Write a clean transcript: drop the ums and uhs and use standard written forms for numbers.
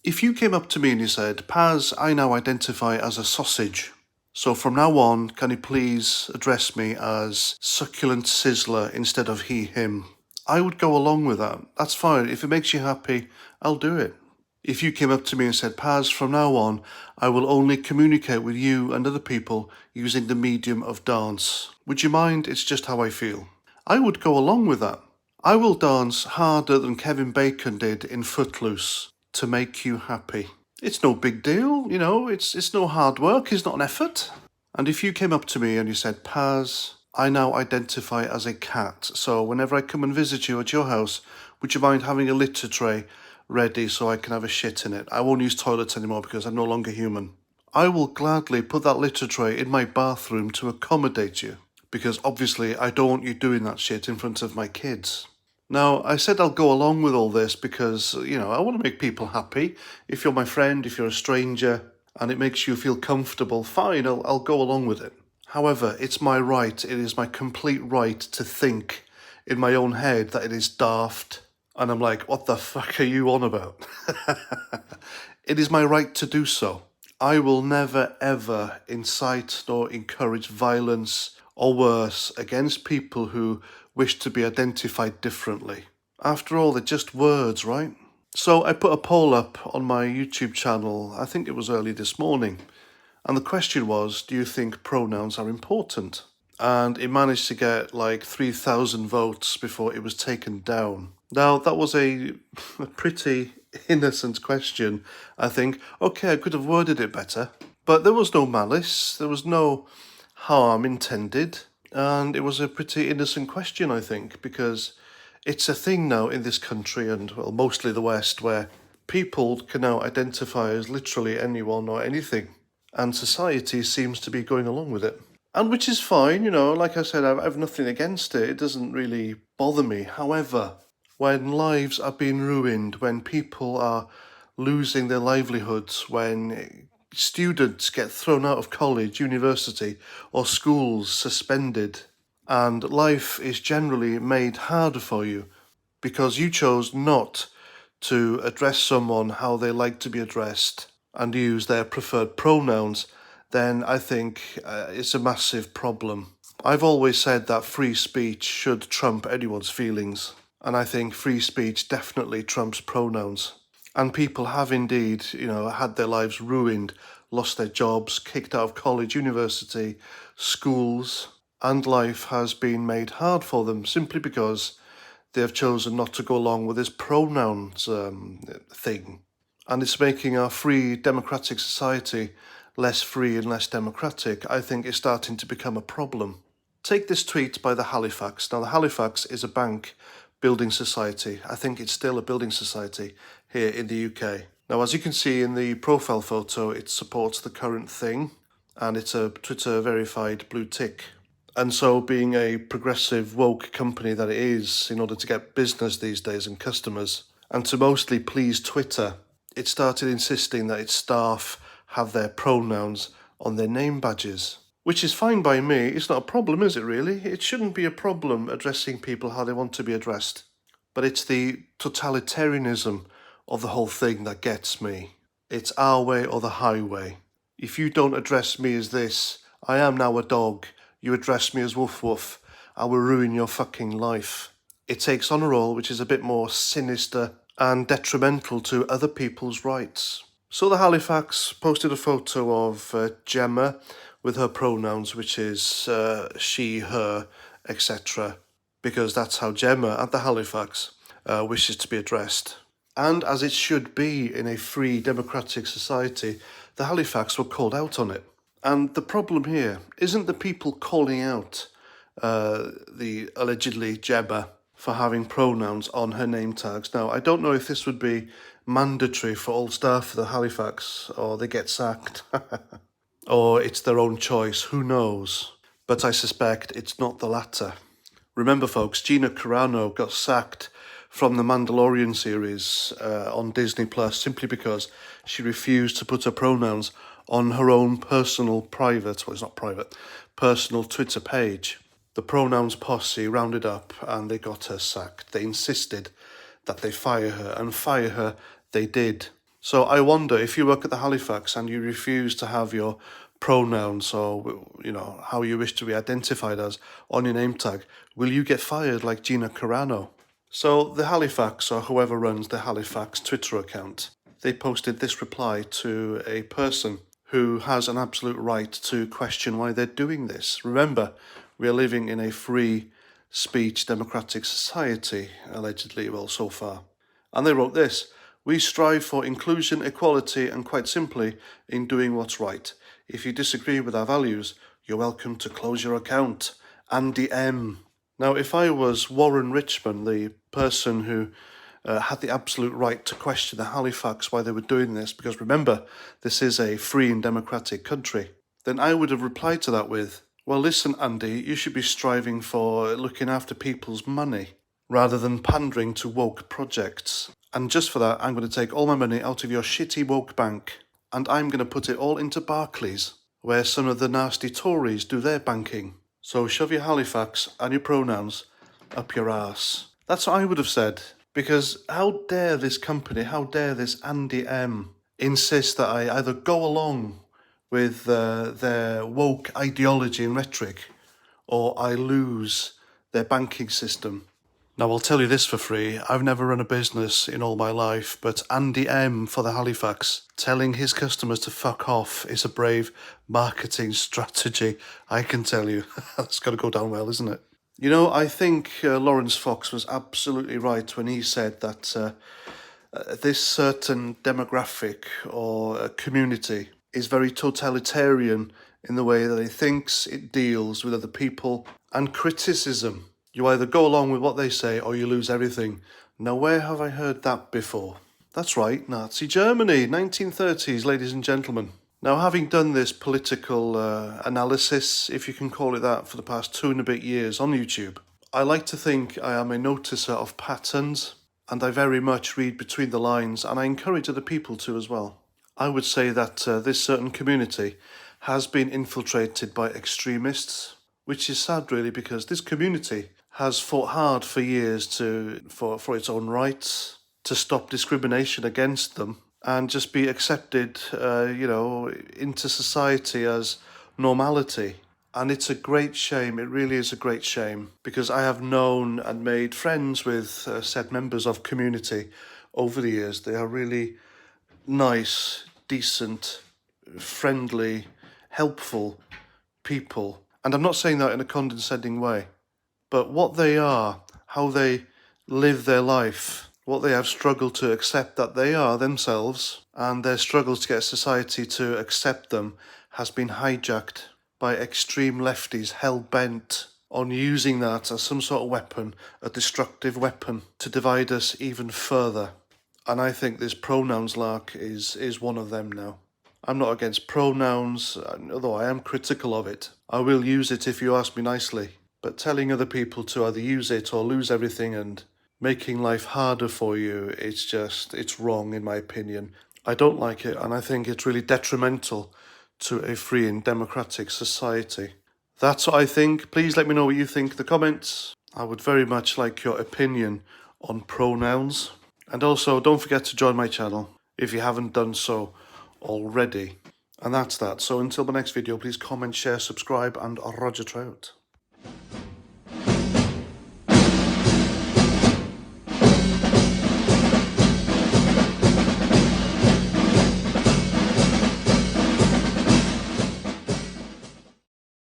If you came up to me and you said, Paz, I now identify as a sausage. So from now on, can you please address me as Succulent Sizzler instead of he, him? I would go along with that. That's fine. If it makes you happy, I'll do it. If you came up to me and said, Paz, from now on, I will only communicate with you and other people using the medium of dance. Would you mind? It's just how I feel. I would go along with that. I will dance harder than Kevin Bacon did in Footloose to make you happy. It's no big deal, you know, it's no hard work, it's not an effort. And if you came up to me and you said, Paz, I now identify as a cat, so whenever I come and visit you at your house, would you mind having a litter tray ready so I can have a shit in it? I won't use toilets anymore because I'm no longer human. I will gladly put that litter tray in my bathroom to accommodate you, because obviously I don't want you doing that shit in front of my kids. Now, I said I'll go along with all this because, you know, I want to make people happy. If you're my friend, if you're a stranger, and it makes you feel comfortable, fine, I'll go along with it. However, it's my right, it is my complete right to think in my own head that it is daft, and I'm like, what the fuck are you on about? It is my right to do so. I will never ever incite nor encourage violence or worse against people who wish to be identified differently. After all, they're just words, right? So I put a poll up on my YouTube channel, I think it was early this morning, and the question was, do you think pronouns are important? And it managed to get like 3,000 votes before it was taken down. Now, that was a pretty innocent question, I think. Okay, I could have worded it better, but there was no malice, there was no harm intended. And it was a pretty innocent question, I think, because it's a thing now in this country and, well, mostly the West, where people can now identify as literally anyone or anything. And society seems to be going along with it. And which is fine, you know, like I said, I've nothing against it. It doesn't really bother me. However, when lives are being ruined, when people are losing their livelihoods, when students get thrown out of college, university, or schools suspended, and life is generally made harder for you because you chose not to address someone how they like to be addressed and use their preferred pronouns, then I think it's a massive problem. I've always said that free speech should trump anyone's feelings, and I think free speech definitely trumps pronouns. And people have indeed, you know, had their lives ruined, lost their jobs, kicked out of college, university, schools, and life has been made hard for them simply because they have chosen not to go along with this pronouns thing. And it's making our free democratic society less free and less democratic. I think it's starting to become a problem. Take this tweet by the Halifax. Now, the Halifax is a bank building society. I think it's still a building society here in the UK. Now, as you can see in the profile photo, it supports the current thing, and it's a Twitter verified blue tick. And so, being a progressive, woke company that it is, in order to get business these days and customers, and to mostly please Twitter, it started insisting that its staff have their pronouns on their name badges. Which is fine by me. It's not a problem, is it really? It shouldn't be a problem addressing people how they want to be addressed. But it's the totalitarianism of the whole thing that gets me. It's our way or the highway. If you don't address me as this, I am now a dog, you address me as woof woof, I will ruin your fucking life. It takes on a role which is a bit more sinister and detrimental to other people's rights. So the Halifax posted a photo of Gemma with her pronouns, which is she, her, etc. Because that's how Gemma at the Halifax wishes to be addressed. And as it should be in a free democratic society, the Halifax were called out on it. And the problem here isn't the people calling out the allegedly Gemma for having pronouns on her name tags. Now, I don't know if this would be mandatory for all staff of the Halifax, or they get sacked, or it's their own choice, who knows? But I suspect it's not the latter. Remember, folks, Gina Carano got sacked from the Mandalorian series on Disney Plus simply because she refused to put her pronouns on her own personal personal Twitter page. The pronouns posse rounded up and they got her sacked. They insisted that they fire her, and fire her they did. So I wonder, if you work at the Halifax and you refuse to have your pronouns or, how you wish to be identified as on your name tag, will you get fired like Gina Carano? So the Halifax, or whoever runs the Halifax Twitter account, they posted this reply to a person who has an absolute right to question why they're doing this. Remember, we are living in a free speech democratic society, allegedly, well, so far. And they wrote this: "We strive for inclusion, equality, and quite simply, in doing what's right. If you disagree with our values, you're welcome to close your account. Andy M." Now, if I was Warren Richmond, the person who had the absolute right to question the Halifax why they were doing this, because remember, this is a free and democratic country, then I would have replied to that with, "Well, listen, Andy, you should be striving for looking after people's money rather than pandering to woke projects. And just for that, I'm going to take all my money out of your shitty woke bank and I'm going to put it all into Barclays, where some of the nasty Tories do their banking. So shove your Halifax and your pronouns up your arse." That's what I would have said. Because how dare this company, how dare this Andy M insist that I either go along with their woke ideology and rhetoric, or I lose their banking system. Now, I'll tell you this for free, I've never run a business in all my life, but Andy M for the Halifax telling his customers to fuck off is a brave marketing strategy, I can tell you. That's got to go down well, isn't it? I think Lawrence Fox was absolutely right when he said that this certain demographic or community is very totalitarian in the way that it thinks, it deals with other people, and criticism. You either go along with what they say or you lose everything. Now, where have I heard that before? That's right, Nazi Germany, 1930s, ladies and gentlemen. Now, having done this political analysis, if you can call it that, for the past 2 and a bit years on YouTube, I like to think I am a noticer of patterns, and I very much read between the lines, and I encourage other people to as well. I would say that this certain community has been infiltrated by extremists, which is sad really, because this community has fought hard for years for its own rights, to stop discrimination against them, and just be accepted, into society as normality. And it's a great shame, it really is a great shame, because I have known and made friends with said members of community over the years. They are really nice, decent, friendly, helpful people. And I'm not saying that in a condescending way, but what they are, how they live their life, what they have struggled to accept that they are themselves, and their struggles to get society to accept them has been hijacked by extreme lefties hell-bent on using that as some sort of weapon, a destructive weapon, to divide us even further. And I think this pronouns lark is one of them now. I'm not against pronouns, although I am critical of it. I will use it if you ask me nicely. But telling other people to either use it or lose everything and making life harder for you, it's wrong in my opinion. I don't like it, and I think it's really detrimental to a free and democratic society. That's what I think. Please let me know what you think in the comments. I would very much like your opinion on pronouns. And also, don't forget to join my channel if you haven't done so already. And that's that. So until the next video, please comment, share, subscribe, and Roger Trout.